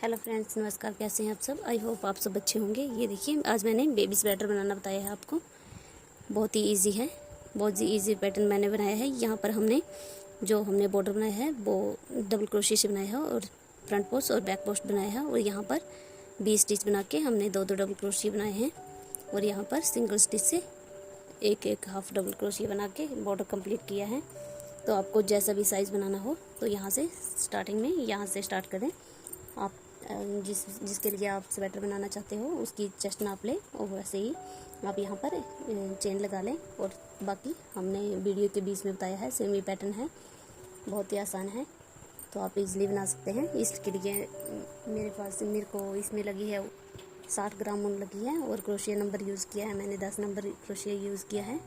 Hello friends, नमस्कार। कैसे हैं आप सब? आई होप आप सब अच्छे होंगे। ये देखिए, आज मैंने बेबी स्वेटर बनाना बताया है आपको। बहुत ही इजी है, बहुत ही इजी पैटर्न मैंने बनाया है। यहाँ पर हमने बॉर्डर बनाया है वो डबल क्रोशिया से बनाया है, और फ्रंट पोस्ट और बैक पोस्ट बनाया है। और यहाँ पर 20 स्टिच बना के हमने दो डबल क्रोशिया बनाए हैं। और यहाँ पर सिंगल स्टिच से एक हाफ डबल क्रोशिया बना के बॉर्डर कंप्लीट किया है। तो आपको जैसा भी साइज़ बनाना हो तो यहाँ से स्टार्टिंग में यहाँ से स्टार्ट करें। आप जिसके लिए आप स्वेटर बनाना चाहते हो उसकी चेस्ट नाप लें, और वैसे ही आप यहाँ पर चेन लगा लें। और बाकी हमने वीडियो के बीच में बताया है, सेम ही पैटर्न है, बहुत ही आसान है, तो आप इजीली बना सकते हैं। इसके लिए मेरे को इसमें लगी है 60 ग्राम ऊन लगी है, और क्रोशिया नंबर यूज़ किया है मैंने 10 नंबर क्रोशिया यूज़ किया है,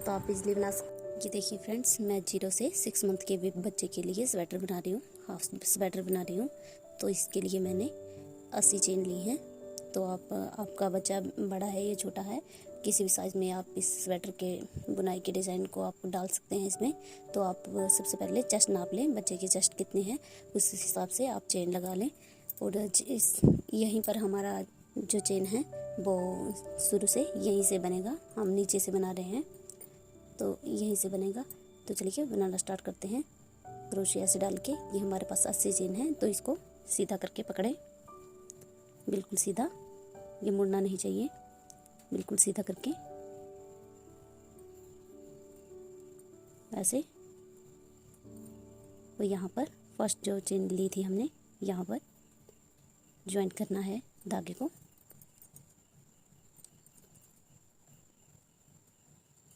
तो आप इजीली बना सकते हैं। ये देखिए फ्रेंड्स, मैं 0 से 6 मंथ के बच्चे के लिए स्वेटर बना रही हूँ, हाफ स्वेटर बना रही हूँ। तो इसके लिए मैंने 80 चेन ली है। तो आपका बच्चा बड़ा है या छोटा है, किसी भी साइज़ में आप इस स्वेटर के बुनाई के डिज़ाइन को आप डाल सकते हैं इसमें। तो आप सबसे पहले चेस्ट नाप लें, बच्चे की चेस्ट कितनी है उस हिसाब से आप चेन लगा लें। और यहीं पर हमारा जो चेन है वो शुरू से यहीं से बनेगा, हम नीचे से बना रहे हैं तो यहीं से बनेगा। तो चलिए बनाना स्टार्ट करते हैं। क्रोशिया से डाल के ये हमारे पास 80 चेन है, तो इसको सीधा करके पकड़े, बिल्कुल सीधा, ये मुड़ना नहीं चाहिए, बिल्कुल सीधा करके ऐसे। और यहाँ पर फर्स्ट जो चेन ली थी हमने, यहाँ पर ज्वाइंट करना है धागे को।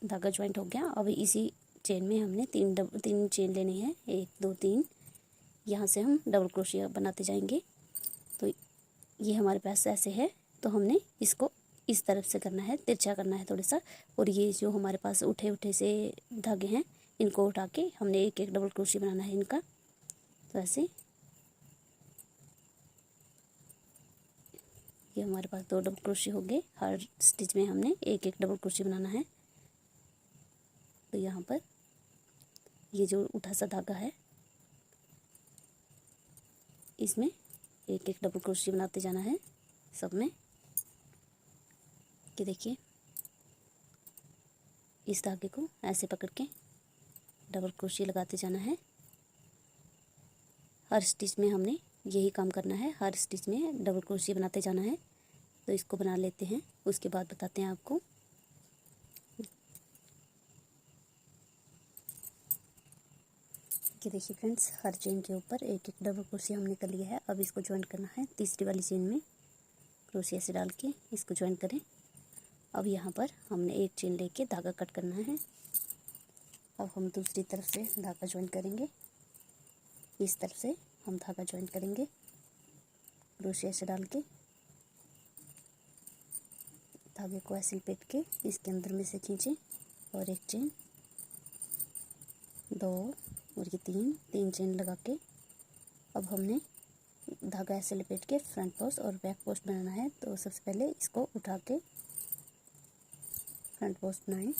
धागा ज्वाइंट हो गया। अब इसी चेन में हमने तीन चेन लेनी है, 1 2 3। यहाँ से हम डबल क्रोशिया बनाते जाएंगे। तो ये हमारे पास ऐसे है, तो हमने इसको इस तरफ से करना है, तिरछा करना है थोड़ा सा। और ये जो हमारे पास उठे से धागे हैं, इनको उठा के हमने एक डबल क्रोशिया बनाना है इनका। तो ऐसे ये हमारे पास 2 डबल क्रोशिया हो गए। हर स्टिच में हमने एक डबल क्रोशिया बनाना है। तो यहाँ पर ये जो उठा सा धागा है, इसमें एक डबल क्रोशिया बनाते जाना है सब में। कि देखिए, इस धागे को ऐसे पकड़ के डबल क्रोशिया लगाते जाना है। हर स्टिच में हमने यही काम करना है, हर स्टिच में डबल क्रोशिया बनाते जाना है। तो इसको बना लेते हैं, उसके बाद बताते हैं आपको। कि देखिए फ्रेंड्स, हर चेन के ऊपर एक डबल क्रोशिया हमने कर लिया है। अब इसको ज्वाइंट करना है तीसरी वाली चेन में, क्रोशिया से डाल के इसको ज्वाइंट करें। अब यहाँ पर हमने एक चेन लेके धागा कट करना है। अब हम दूसरी तरफ से धागा ज्वाइंट करेंगे, इस तरफ से हम धागा ज्वाइंट करेंगे क्रोशिया से डाल के। धागे को ऐसे लपेट के इसके अंदर में से खींचें, और एक चेन, 2 और ये 3 चेन लगा के अब हमने धागा ऐसे लपेट के फ्रंट पोस्ट और बैक पोस्ट बनाना है। तो सबसे पहले इसको उठा के फ्रंट पोस्ट बनाएं,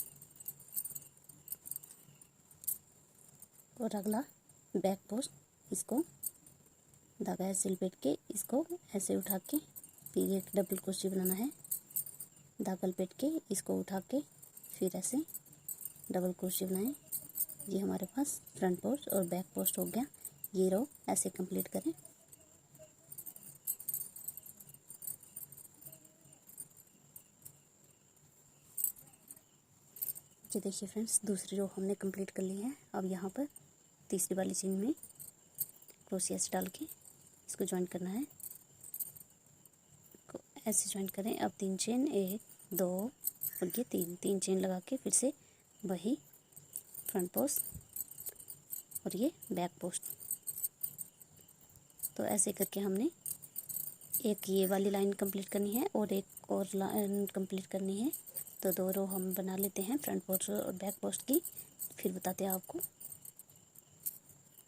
और अगला बैक पोस्ट। इसको धागा ऐसे लपेट के इसको ऐसे उठा के फिर एक डबल क्रोशिया बनाना है। धागा लपेट के इसको उठा के फिर ऐसे डबल क्रोशिया बनाएं। ये हमारे पास फ्रंट पोस्ट और बैक पोस्ट हो गया। ये रो ऐसे कंप्लीट करें। ये देखिए फ्रेंड्स, दूसरी रो हमने कंप्लीट कर ली है। अब यहाँ पर तीसरी वाली चेन में क्रोशिया से डाल के इसको ज्वाइंट करना है, ऐसे ज्वाइंट करें। अब 3 चेन, 1 2 और ये 3 चेन लगा के फिर से वही फ्रंट पोस्ट और ये बैक पोस्ट। तो ऐसे करके हमने एक ये वाली लाइन कंप्लीट करनी है और एक और लाइन कंप्लीट करनी है। तो 2 रो हम बना लेते हैं फ्रंट पोस्ट और बैक पोस्ट की, फिर बताते हैं आपको।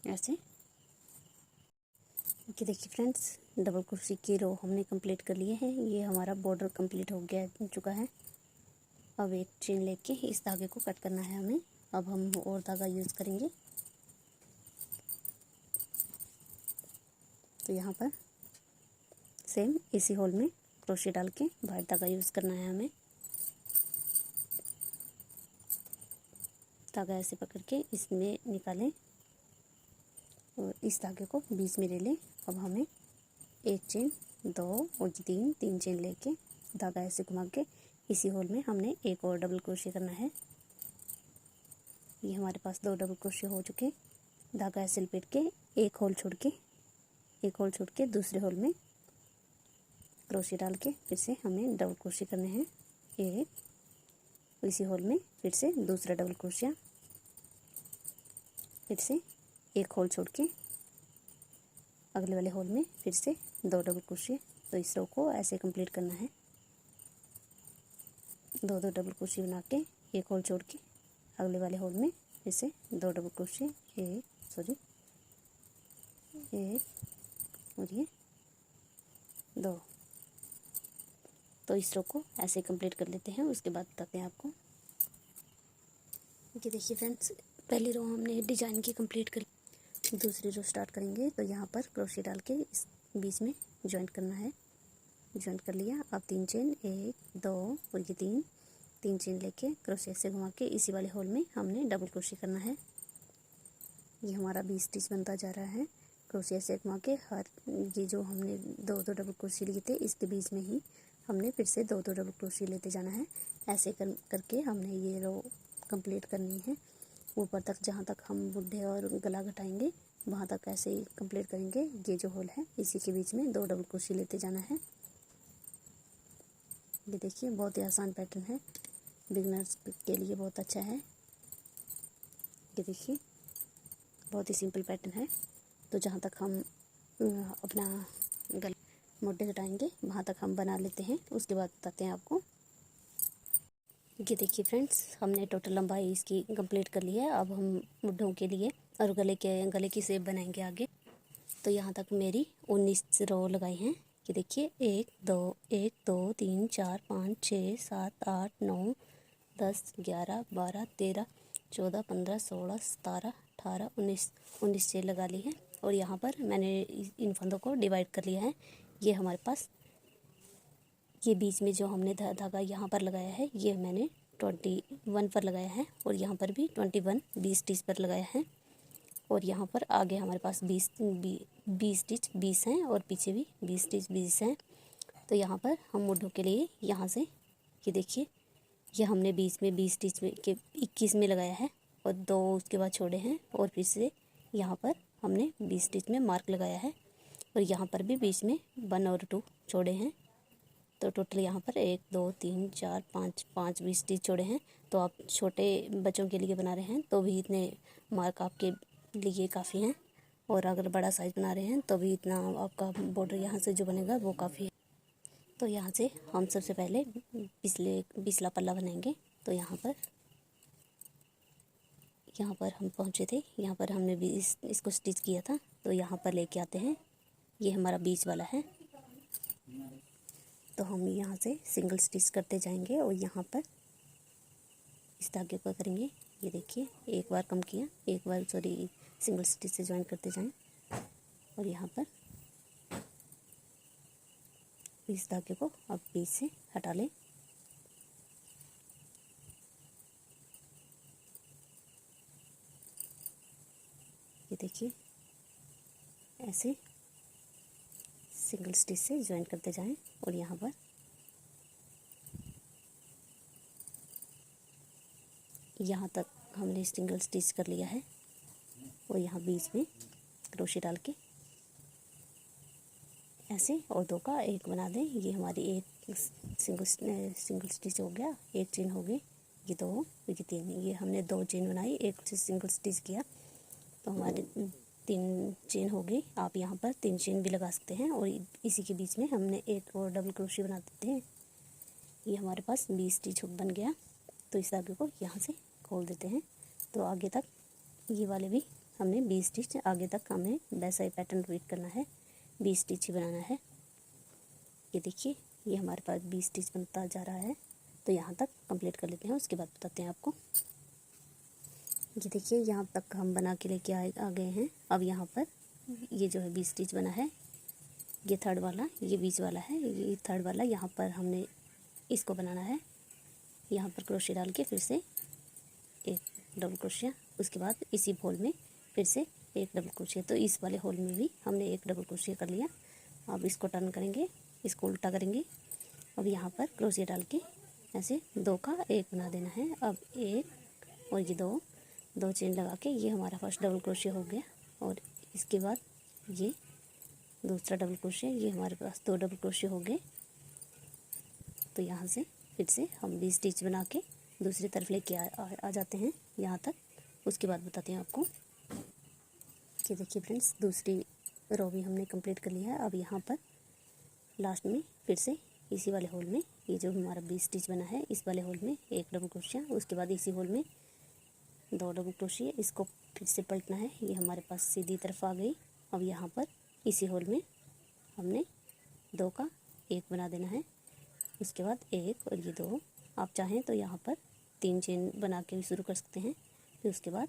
ऐसे कि देखिए फ्रेंड्स, डबल क्रोशिया की रो हमने कंप्लीट कर लिए हैं। ये हमारा बॉर्डर कंप्लीट हो चुका है। अब एक चेन लेके इस धागे को कट करना है हमें। अब हम और धागा यूज़ करेंगे। तो यहाँ पर सेम इसी होल में क्रोशे डाल के बाहर धागा यूज़ करना है हमें। धागा ऐसे पकड़ के इसमें निकालें और इस धागे को बीच में ले लें। अब हमें एक चेन, 2 और 3 चेन लेके धागा ऐसे घुमा के इसी होल में हमने एक और डबल क्रोशे करना है। ये हमारे पास 2 डबल क्रोशे हो चुके। धागा ऐसे लपेट के एक होल छोड़ के दूसरे होल में क्रोशे डाल के फिर से हमें डबल क्रोशे करने हैं। एक इसी होल में फिर से दूसरा डबल क्रोशिया, फिर से एक होल छोड़ के अगले वाले होल में फिर से 2 डबल क्रोशे। तो इस रो को ऐसे कंप्लीट करना है। 2 डबल क्रोशे बना के एक होल छोड़ के अगले वाले होल में फिर से 2 डबल क्रोशे, एक और ये 2। तो इस रो को ऐसे कंप्लीट कर लेते हैं, उसके बाद बताते हैं आपको। ये देखिए फ्रेंड्स, पहली रो हमने डिजाइन की कंप्लीट कर, दूसरी रो स्टार्ट करेंगे। तो यहाँ पर क्रोशे डाल के इस बीच में जॉइंट करना है। जॉइंट कर लिया। अब 3 चेन, 1 2 और ये 3 चेन लेके क्रोशे से घुमा के इसी वाले होल में हमने डबल क्रोशे करना है। ये हमारा 20 स्टिच बनता जा रहा है। क्रोशे से घुमा के हर ये जो हमने 2 डबल क्रोशे लिए थे इसके बीच में ही हमने फिर से 2 डबल क्रोशे लेते जाना है। ऐसे करके हमने ये रो कंप्लीट करनी है। ऊपर तक जहाँ तक हम बुढ़े और गला घटाएंगे वहाँ तक ऐसे ही कंप्लीट करेंगे। ये जो होल है इसी के बीच में 2 डबल क्रोशे लेते जाना है। ये देखिए, बहुत ही आसान पैटर्न है, बिगनर्स के लिए बहुत अच्छा है। ये देखिए, बहुत ही सिंपल पैटर्न है। तो जहाँ तक हम अपना गला मोटे घटाएंगे वहाँ तक हम बना लेते हैं, उसके बाद बताते हैं आपको। ये देखिए फ्रेंड्स, हमने टोटल लंबाई इसकी कंप्लीट कर ली है। अब हम मुड्ढों के लिए और गले की शेप बनाएंगे आगे। तो यहाँ तक मेरी 19 रो लगाई हैं। ये देखिए, 1 2 3 4 5 6 7 8 9 10 11 12 13 14 15 16 17 18 19 चेन लगा ली है। और यहाँ पर मैंने इन फंदों को डिवाइड कर लिया है। ये हमारे पास ये बीच में जो हमने धागा यहाँ पर लगाया है ये मैंने 21 पर लगाया है और यहाँ पर भी 20 स्टिच पर लगाया है। और यहाँ पर आगे हमारे पास 20 स्टिच 20 हैं और पीछे भी 20 स्टिच 20 हैं। तो यहाँ पर हम मुड्ढों के लिए यहाँ से ये देखिए, ये हमने बीच में 20 स्टिच के 21 में लगाया है और 2 उसके बाद छोड़े हैं और फिर से यहाँ पर हमने 20 स्टिच में मार्क लगाया है और यहाँ पर भी बीच में 1 और 2 छोड़े हैं। तो टोटल यहाँ पर 1 2 3 4 5 20 स्टिच छोड़े हैं। तो आप छोटे बच्चों के लिए बना रहे हैं तो भी इतने मार्क आपके लिए काफ़ी हैं, और अगर बड़ा साइज़ बना रहे हैं तो भी इतना आपका बॉर्डर यहाँ से जो बनेगा वो काफ़ी है। तो यहाँ से हम सबसे पहले पिछला पल्ला बनाएंगे। तो यहाँ पर हम पहुँचे थे, यहाँ पर हमने भी इसको स्टिच किया था। तो यहाँ पर लेके आते हैं, ये हमारा बीच वाला है। तो हम यहाँ से सिंगल स्टिच करते जाएंगे और यहाँ पर इस धागे को करेंगे। ये देखिए, एक बार कम किया, एक बार सिंगल स्टिच से ज्वाइन करते जाएं और यहाँ पर इस धागे को अब बीच से हटा लें। ये देखिए, ऐसे सिंगल स्टिच से ज्वाइन करते जाएं और यहाँ पर यहाँ तक हमने सिंगल स्टिच कर लिया है और यहाँ बीच में क्रोशे डाल के ऐसे और 2 का 1 बना दें। ये हमारी एक सिंगल स्टिच हो गया, 1 चेन हो गई, ये 2 ये 3, ये हमने 2 चेन बनाई, 1 सिंगल स्टिच किया तो हमारे 3 चेन हो गई। आप यहाँ पर 3 चेन भी लगा सकते हैं और इसी के बीच में हमने एक और डबल क्रोशे बना देते हैं। ये हमारे पास 20 स्टिच बन गया। तो इस धागे को यहाँ से खोल देते हैं। तो आगे तक ये वाले भी हमने 20 स्टिच, आगे तक हमें वैसा ही पैटर्न रिपीट करना है, 20 स्टिच ही बनाना है। ये देखिए, ये हमारे पास 20 स्टिच बनता जा रहा है। तो यहाँ तक कंप्लीट कर लेते हैं, उसके बाद बताते हैं आपको। ये देखिए, यहाँ तक हम बना के लेके आ गए हैं। अब यहाँ पर ये जो है 20 स्टिच बना है, ये थर्ड वाला, ये बीच वाला है, ये थर्ड वाला। यहाँ पर हमने इसको बनाना है, यहाँ पर क्रोशिया डाल के फिर से एक डबल क्रोशिया, उसके बाद इसी होल में फिर से एक डबल क्रोशिया। तो इस वाले होल में भी हमने एक डबल क्रोशिया कर लिया। अब इसको टर्न करेंगे, इसको उल्टा करेंगे। अब यहाँ पर क्रोशिया डाल के ऐसे 2 का 1 बना देना है। अब 1 और ये 2 चेन लगा के ये हमारा फर्स्ट डबल क्रोशिया हो गया। और इसके बाद ये दूसरा डबल क्रोशिया, ये हमारे पास 2 डबल क्रोशिया हो गए। तो यहाँ से फिर से हम 20 स्टिच बना के दूसरी तरफ लेके आ जाते हैं यहाँ तक। उसके बाद बताते हैं आपको कि देखिए फ्रेंड्स, दूसरी रो भी हमने कंप्लीट कर लिया है। अब यहाँ पर लास्ट में फिर से इसी वाले होल में, ये जो हमारा 20 स्टिच बना है, इस वाले होल में एक डबल क्रोशिया, उसके बाद इसी होल में 2 डबल क्रोशिया। इसको फिर से पलटना है, ये हमारे पास सीधी तरफ आ गई। अब यहाँ पर इसी होल में हमने 2 का 1 बना देना है। उसके बाद 1 और ये 2, आप चाहें तो यहाँ पर 3 चेन बना के भी शुरू कर सकते हैं। फिर उसके बाद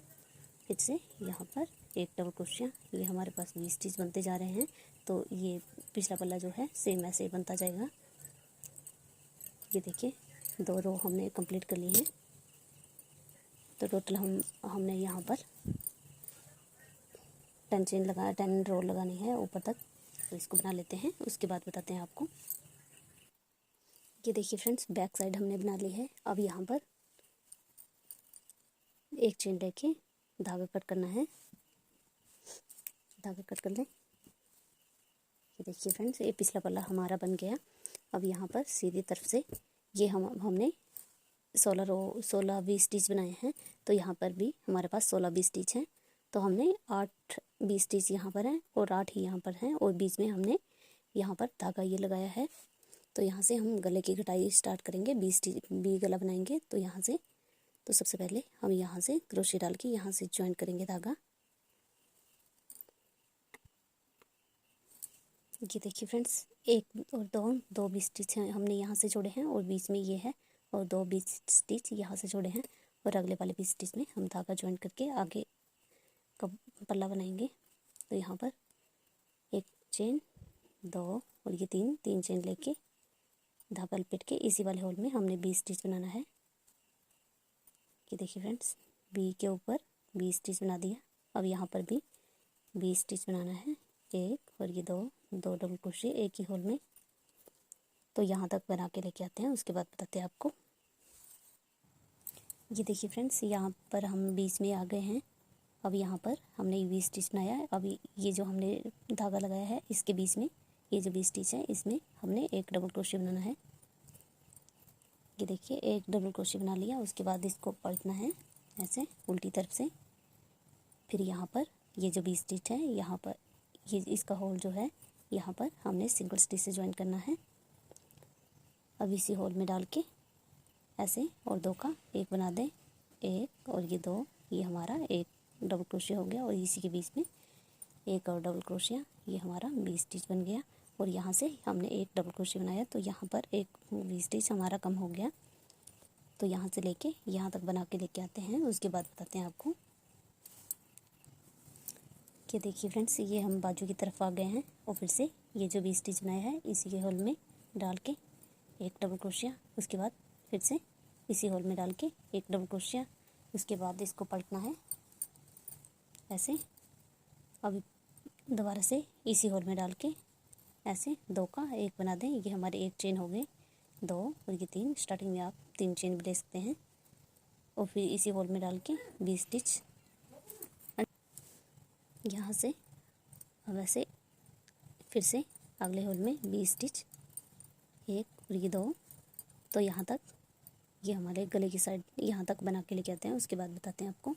फिर से यहाँ पर एक डबल क्रोशिया। ये हमारे पास 20 स्टिच बनते जा रहे हैं, तो ये पिछला पल्ला जो है सेम ऐसे ही बनता जाएगा। ये देखिए 2 रो हमने कंप्लीट कर ली हैं। तो टोटल हमने यहाँ पर 10 चेन लगा 10 रो लगानी है ऊपर तक। तो इसको बना लेते हैं, उसके बाद बताते हैं आपको। ये देखिए फ्रेंड्स, बैक साइड हमने बना ली है। अब यहाँ पर एक चेन लेके धागा कट करना है, धागा कट कर लें। ये देखिए फ्रेंड्स, ये पिछला पल्ला हमारा बन गया। अब यहाँ पर सीधी तरफ से ये हमने 16-20 स्टिच बनाए हैं। तो यहाँ पर भी हमारे पास 16-20 स्टिच हैं। तो हमने 8-20 स्टिच यहाँ पर हैं और 8 ही यहाँ पर हैं, और बीच में हमने यहाँ पर धागा ये लगाया है। तो यहाँ से हम गले की कटाई स्टार्ट करेंगे, 20 स्टिच भी गला बनाएंगे। तो यहाँ से तो सबसे पहले हम यहाँ से क्रोशिया डाल के यहाँ से ज्वाइन करेंगे धागा। ये देखिए फ्रेंड्स, 1 और 2 20 स्टिच हैं हमने यहाँ से जोड़े हैं, और बीच में ये है, और 2 20 स्टिच यहाँ से जोड़े हैं। और अगले वाले 20 स्टिच में हम धागा ज्वाइन करके आगे का पल्ला बनाएंगे। तो यहाँ पर एक चेन, 2 और ये 3 चेन लेके धागा लपेट के इसी वाले होल में हमने 20 स्टिच बनाना है। ये देखिए फ्रेंड्स, बी के ऊपर 20 स्टिच बना दिया। अब यहाँ पर भी 20 स्टिच बनाना है, 1 और ये 2 डबल क्रोशिया एक ही होल में। तो यहाँ तक बना के लेके आते हैं, उसके बाद बताते हैं आपको। ये देखिए फ्रेंड्स, यहाँ पर हम बीच में आ गए हैं। अब यहाँ पर हमने 20 स्टिच बनाया है। अभी ये जो हमने धागा लगाया है, इसके बीच में ये जो 20 स्टिच है, इसमें हमने एक डबल क्रोशिया बनाना है। ये देखिए, एक डबल क्रोशिया बना लिया। उसके बाद इसको पलटना है ऐसे उल्टी तरफ से। फिर यहाँ पर ये जो 20 स्टिच है, यहाँ पर ये इसका होल जो है, यहाँ पर हमने सिंगल स्टिच से ज्वाइन करना है। अब इसी होल में डाल के ऐसे और 2 का 1 बना दें, 1 और ये 2, ये हमारा एक डबल क्रोशिया हो गया। और इसी के बीच में एक और डबल क्रोशिया, ये हमारा 20 स्टिच बन गया। और यहाँ से हमने एक डबल क्रोशिया बनाया, तो यहाँ पर एक 20 स्टिच हमारा कम हो गया। तो यहाँ से लेके यहाँ तक बना के लेके आते हैं, उसके बाद बताते हैं आपको। कि देखिए फ्रेंड्स, ये हम बाजू की तरफ आ गए हैं, और फिर से ये जो 20 स्टिच बनाया है, इसी के होल में डाल के एक डबल क्रोशिया, उसके बाद फिर से इसी होल में डाल के एक डबल क्रोशिया, उसके बाद इसको पलटना है ऐसे। अब दोबारा से इसी होल में डाल के ऐसे 2 का 1 बना दें। ये हमारे एक चेन हो गए, 2 और ये 3। स्टार्टिंग में आप 3 चेन भी ले सकते हैं। और फिर इसी होल में डाल के 20 स्टिच यहाँ से। अब ऐसे फिर से अगले होल में 20 स्टिच, 1 और ये 2। तो यहाँ तक ये हमारे गले की साइड यहाँ तक बना के लेके आते हैं, उसके बाद बताते हैं आपको।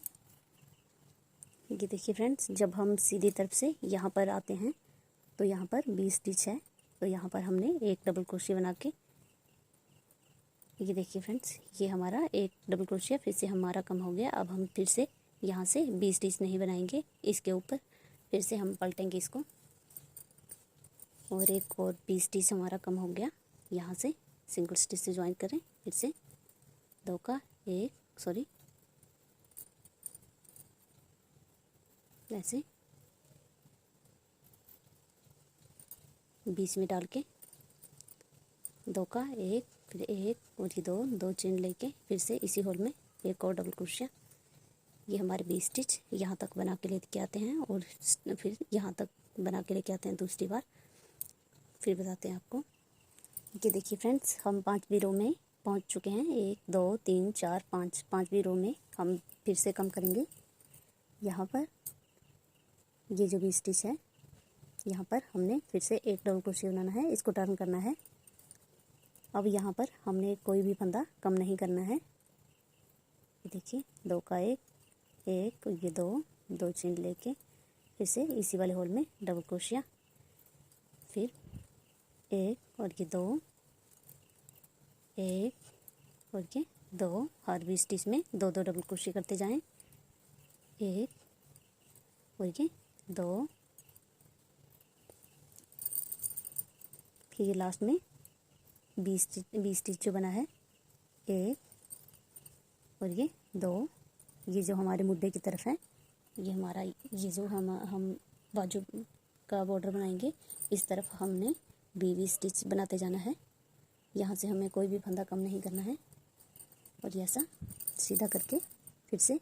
ये देखिए फ्रेंड्स, जब हम सीधी तरफ से यहाँ पर आते हैं, तो यहाँ पर 20 स्टिच है। तो यहाँ पर हमने एक डबल क्रोशिया बना के, ये देखिए फ्रेंड्स, ये हमारा एक डबल क्रोशिया फिर से हमारा कम हो गया। अब हम फिर से यहाँ से 20 स्टिच नहीं बनाएंगे, इसके ऊपर फिर से हम पलटेंगे इसको, और एक और 20 स्टिच हमारा कम हो गया। यहाँ से सिंगल स्टिच से ज्वाइन करें, फिर से 2 का 1 सॉरी ऐसे बीच में डाल के 2 का 1, फिर 1 और ये 2 चेन लेके फिर से इसी होल में एक और डबल क्रोशिया। ये हमारे 20 स्टिच यहाँ तक बना के लेके आते हैं और फिर यहाँ तक बना के लेके आते हैं दूसरी बार। फिर बताते हैं आपको। ये देखिए फ्रेंड्स, हम 5वीं रो में पहुँच चुके हैं। 1 2 3 4 5, 5वीं रो में हम फिर से कम करेंगे। यहाँ पर ये जो 20 स्टिच है, यहाँ पर हमने फिर से एक डबल क्रोशिया बनाना है, इसको टर्न करना है। अब यहाँ पर हमने कोई भी फंदा कम नहीं करना है। देखिए 2 का 1, ये 2 चेन लेके फिर से इसी वाले होल में डबल क्रोशिया, फिर 1 और ये 2, 1 और ये 2, हर 20 स्टिच में 2 डबल क्रोशिया करते जाएं। 1 और ये 2, फिर ये लास्ट में 20 स्टिच जो बना है, 1 और ये 2, ये जो हमारे मुड्ढे की तरफ है, ये हमारा ये जो हम बाजू का बॉर्डर बनाएंगे, इस तरफ हमने 20 स्टिच बनाते जाना है। यहाँ से हमें कोई भी फंदा कम नहीं करना है और ये ऐसा सीधा करके फिर से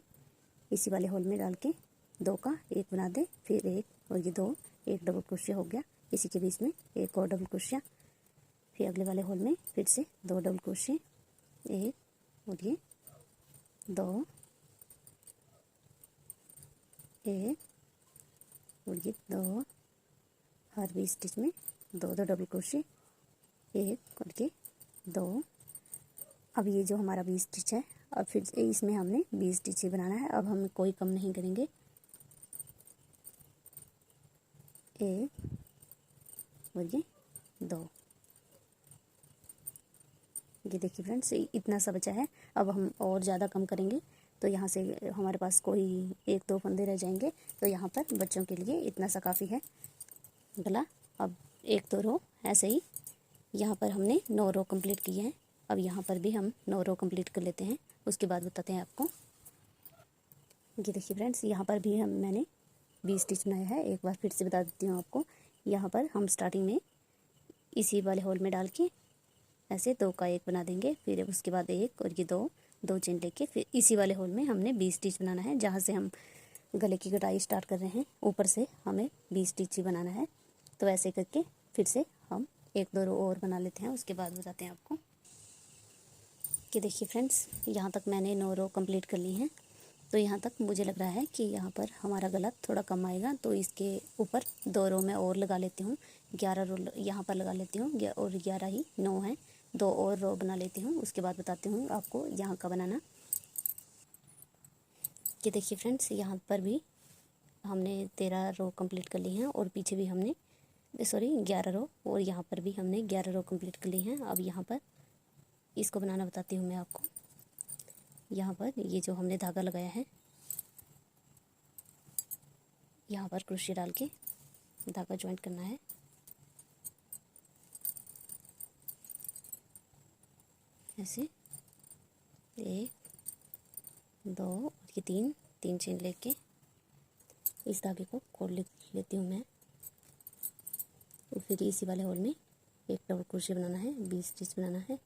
इसी वाले होल में डाल के 2 का 1 बना दे, फिर 1 और ये 2, एक डबल क्रोशिया हो गया। इसी के बीच में एक और डबल क्रोशिया, फिर अगले वाले होल में फिर से 2 डबल क्रोशिया, 1 और ये 2, 1 और ये 2, हर 20 स्टिच में 2 डबल क्रोशिया, 1 और ये 2। अब ये जो हमारा 20 स्टिच है, अब फिर इसमें हमने 20 स्टिच ही बनाना है। अब हम कोई कम नहीं करेंगे। 1 और ये 2। ये देखिए फ्रेंड्स, इतना सा बचा है। अब हम और ज़्यादा कम करेंगे तो यहाँ से हमारे पास कोई 1-2 फंदे रह जाएंगे। तो यहाँ पर बच्चों के लिए इतना सा काफ़ी है गला। अब 1-2 रो ऐसे ही, यहाँ पर हमने 9 रो कंप्लीट की है। अब यहाँ पर भी हम 9 रो कंप्लीट कर लेते हैं, उसके बाद बताते हैं आपको। ये देखिए फ्रेंड्स, यहाँ पर भी मैंने 20 स्टिच बनाया है। एक बार फिर से बता देती हूँ आपको। यहाँ पर हम स्टार्टिंग में इसी वाले होल में डाल के ऐसे 2 का 1 बना देंगे, फिर उसके बाद 1 और ये 2 चेन लेके फिर इसी वाले होल में हमने 20 स्टिच बनाना है। जहाँ से हम गले की कटाई स्टार्ट कर रहे हैं, ऊपर से हमें 20 स्टिच ही बनाना है। तो ऐसे करके फिर से हम 1-2 रो और बना लेते हैं, उसके बाद बताते हैं आपको। कि देखिए फ्रेंड्स, यहाँ तक मैंने 9 रो कंप्लीट कर ली हैं। तो यहाँ तक मुझे लग रहा है कि यहाँ पर हमारा गला थोड़ा कम आएगा, तो इसके ऊपर 2 रो मैं और लगा लेती हूँ। 11 रो यहाँ पर लगा लेती हूँ और 11 ही 9 है, 2 और रो बना लेती हूँ, उसके बाद बताती हूँ आपको यहाँ का बनाना। कि देखिए फ्रेंड्स, यहाँ पर भी हमने 13 रो कंप्लीट कर ली हैं और पीछे भी हमने 11 रो, और यहाँ पर भी हमने 11 रो कंप्लीट कर ली हैं। अब यहाँ पर इसको बनाना बताती हूँ मैं आपको। यहाँ पर ये जो हमने धागा लगाया है, यहाँ पर क्रोशिया डाल के धागा ज्वाइंट करना है। ऐसे 1 2 और ये 3 चेन लेके इस धागे को खोल लेती हूँ मैं, और फिर इसी वाले होल में एक डबल क्रोशिया बनाना है, 20 स्टिच बनाना है।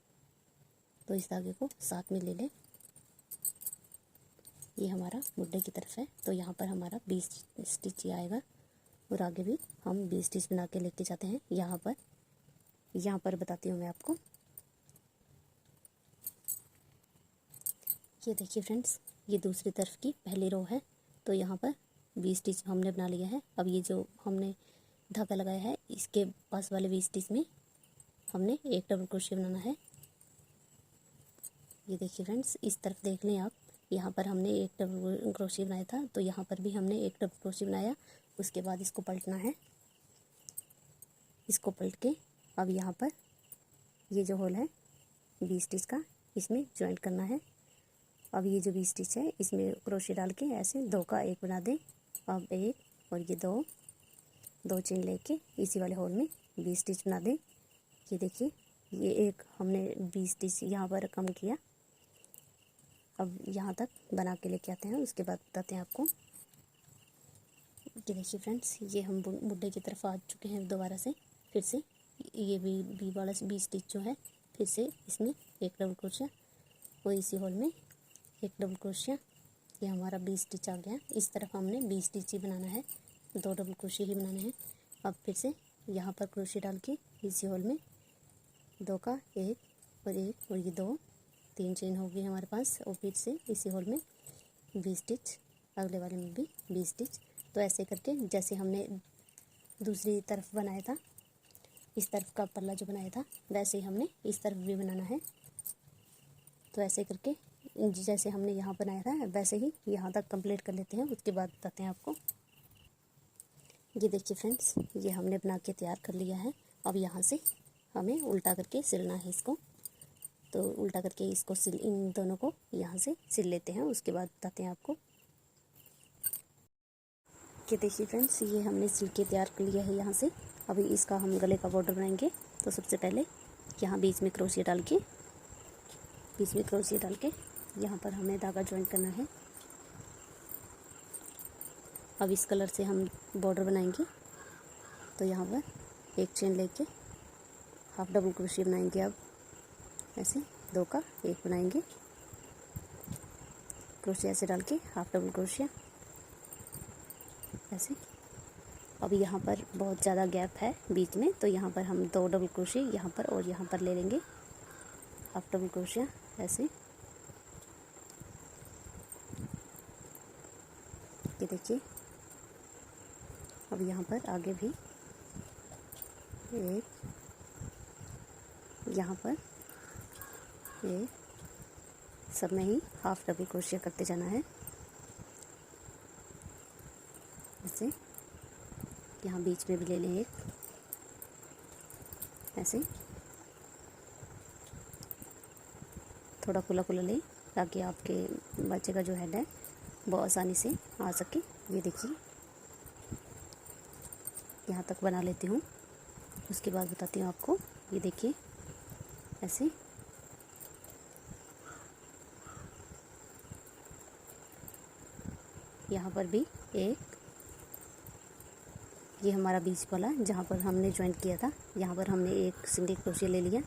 तो इस धागे को साथ में ले लें। ये हमारा मुड्ढे की तरफ है, तो यहाँ पर हमारा 20 स्टिच ही आएगा, और आगे भी हम 20 स्टिच बना के लेके जाते हैं। यहाँ पर बताती हूँ मैं आपको। ये देखिए फ्रेंड्स, ये दूसरी तरफ की पहली रो है, तो यहाँ पर 20 स्टिच हमने बना लिया है। अब ये जो हमने धागा लगाया है, इसके पास वाले 20 स्टिच में हमने एक डबल क्रोशिया बनाना है। ये देखिए फ्रेंड्स, इस तरफ देख लें आप, यहाँ पर हमने एक डबल क्रोशिया बनाया था, तो यहाँ पर भी हमने एक डबल क्रोशिया बनाया। उसके बाद इसको पलटना है, इसको पलट के अब यहाँ पर ये जो होल है 20 स्टिच का, इसमें ज्वाइंट करना है। अब ये जो 20 स्टिच है, इसमें क्रोशिया डाल के ऐसे 2 का 1 बना दें। अब 1 और ये 2 चेन लेके इसी वाले होल में 20 स्टिच बना दें। ये देखिए, ये एक हमने 20 स्टिच यहाँ पर कम किया। अब यहाँ तक बना के लेके आते हैं, उसके बाद बताते हैं आपको। ये देखिए फ्रेंड्स, ये हम मुड्ढे की तरफ आ चुके हैं दोबारा से। फिर से ये बी वाला बी स्टिच जो है, फिर से इसमें एक डबल क्रोशिया और इसी होल में एक डबल क्रोशिया। ये हमारा बी स्टिच आ गया। इस तरफ हमने बी स्टिच ही बनाना है, 2 डबल क्रोशिया ही बनाने हैं। अब फिर से यहाँ पर क्रोशिया डाल के इसी होल में 2 का 1 और ये 2, 3 चेन हो गई हमारे पास। और फिर से इसी होल में बी स्टिच, अगले वाले में भी बी स्टिच। तो ऐसे करके जैसे हमने दूसरी तरफ बनाया था, इस तरफ का पल्ला जो बनाया था, वैसे ही हमने इस तरफ भी बनाना है। तो ऐसे करके जैसे हमने यहाँ बनाया था वैसे ही यहाँ तक कंप्लीट कर लेते हैं, उसके बाद बताते हैं आपको। ये देखिए फ्रेंड्स, ये हमने बना के तैयार कर लिया है। अब यहाँ से हमें उल्टा करके सिलना है इसको। तो उल्टा करके इसको सिल, इन दोनों को यहाँ से सिल लेते हैं, उसके बाद बताते हैं आपको। ये देखिए फ्रेंड्स, ये हमने सिल के तैयार कर लिया है यहाँ से। अभी इसका हम गले का बॉर्डर बनाएंगे। तो सबसे पहले यहाँ बीच में क्रोशिया डाल के, यहाँ पर हमें धागा ज्वाइन करना है। अब इस कलर से हम बॉर्डर बनाएंगे। तो यहाँ पर एक चेन लेके हाफ डबल क्रोशिया बनाएंगे। अब ऐसे 2 का 1 बनाएंगे, क्रोशिया ऐसे डाल के हाफ डबल क्रोशिया ऐसे। अब यहाँ पर बहुत ज़्यादा गैप है बीच में, तो यहाँ पर हम 2 डबल क्रोशिया यहाँ पर और यहाँ पर ले लेंगे, हाफ डबल क्रोशिया ऐसे। ये देखिए, अब यहाँ पर आगे भी एक, यहाँ पर एक, सब में ही हाफ डबल क्रोशिया करते जाना है ऐसे। यहाँ बीच में भी ले लें एक ऐसे, थोड़ा खुला खुला लें ताकि आपके बच्चे का जो हेड है वो आसानी से आ सके। ये देखिए, यहाँ तक बना लेती हूँ, उसके बाद बताती हूँ आपको। ये देखिए ऐसे, यहाँ पर भी एक, ये हमारा बीच वाला जहाँ पर हमने ज्वाइन किया था, यहाँ पर हमने एक सिंगल क्रोशिया ले लिया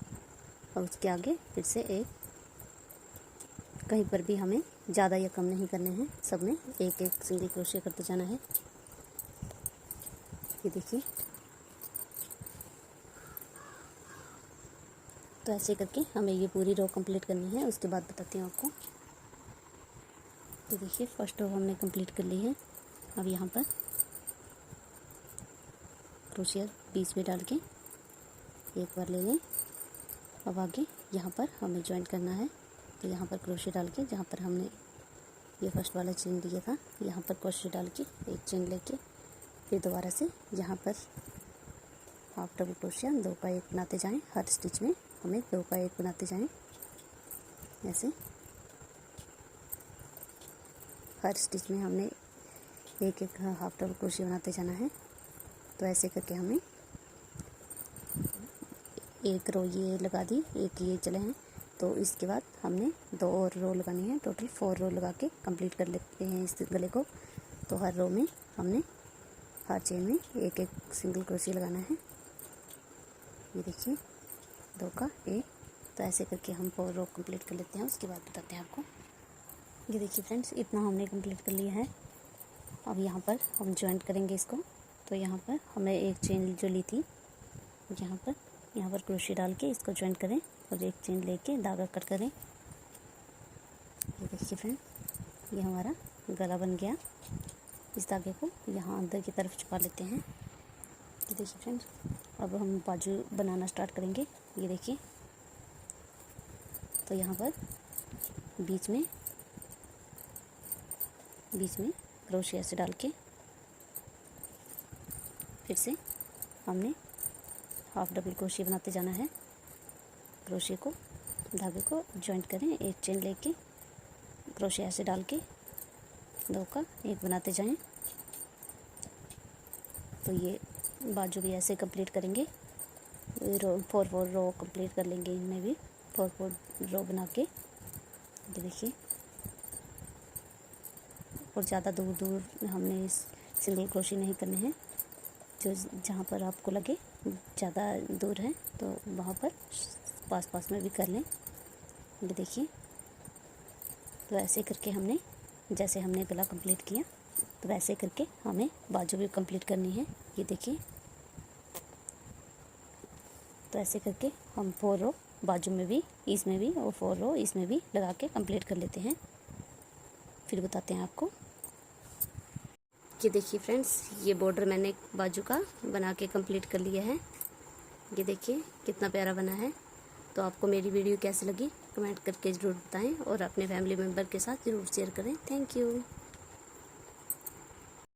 और उसके आगे फिर से एक। कहीं पर भी हमें ज़्यादा या कम नहीं करने हैं, सब में एक एक सिंगल क्रोशिया करते जाना है। ये देखिए, तो ऐसे करके हमें ये पूरी रो कंप्लीट करनी है, उसके बाद बताती हूँ आपको। तो देखिए, फर्स्ट रो हमने कंप्लीट कर ली है। अब यहाँ पर क्रोशिया बीच में डाल के एक बार ले लें। अब आगे यहाँ पर हमें ज्वाइन करना है, तो यहाँ पर क्रोशिया डाल के, जहाँ पर हमने ये फर्स्ट वाला चेन लिया था, यहाँ पर क्रोशिया डाल के एक चेन लेके फिर दोबारा से यहाँ पर हाफ डबल क्रोशिया 2 का 1 बनाते जाएं। हर स्टिच में हमें 2 का 1 बनाते जाएं ऐसे। हर स्टिच में हमने एक एक हाफ डबल क्रोशिया बनाते जाना है। तो ऐसे करके हमें एक रो ये लगा दी, एक ये चले हैं। तो इसके बाद हमने 2 और रो लगानी है, टोटल 4 रो लगा के कंप्लीट कर लेते हैं इस गले को। तो हर रो में हमने हर चेन में एक एक सिंगल क्रोशिया लगाना है। ये देखिए, 2 का 1। तो ऐसे करके हम 4 रो कंप्लीट कर लेते हैं, उसके बाद बताते हैं आपको। ये देखिए फ्रेंड्स, इतना हमने कंप्लीट कर लिया है। अब यहाँ पर हम ज्वाइंट करेंगे इसको। तो यहाँ पर हमने एक चेन जो ली थी, यहाँ पर क्रोशिया डाल के इसको ज्वाइंट करें और एक चेन लेके धागा कट करें। ये देखिए फ्रेंड, ये हमारा गला बन गया। इस धागे को यहाँ अंदर की तरफ छुपा लेते हैं। ये देखिए फ्रेंड्स, अब हम बाजू बनाना स्टार्ट करेंगे। ये देखिए, तो यहाँ पर बीच में क्रोशिया से डाल के फिर से हमने हाफ डबल क्रोशिया बनाते जाना है। क्रोशिया को, धागे को ज्वाइंट करें, एक चेन लेके क्रोशिया से डाल के 2 का 1 बनाते जाएं। तो ये बाजू भी ऐसे कंप्लीट करेंगे। 4 रो कंप्लीट कर लेंगे, इनमें भी 4 रो बना के। ये देखिए, और ज़्यादा दूर हमने इस सिंगल क्रोशिया नहीं करने हैं। जो जहाँ पर आपको लगे ज़्यादा दूर है तो वहाँ पर पास पास में भी कर लें। ये देखिए, तो ऐसे करके हमने, जैसे हमने गला कंप्लीट किया तो वैसे करके हमें बाजू भी कंप्लीट करनी है। ये देखिए, तो ऐसे करके हम 4 रो बाजू में भी, इसमें भी, और 4 रो इसमें भी लगा के कंप्लीट कर लेते हैं। फिर बताते हैं आपको। ये देखिए फ्रेंड्स, ये बॉर्डर मैंने बाजू का बना के कंप्लीट कर लिया है। ये देखिए कितना प्यारा बना है। तो आपको मेरी वीडियो कैसी लगी कमेंट करके ज़रूर बताएं और अपने फैमिली मेम्बर के साथ ज़रूर शेयर करें। Thank you.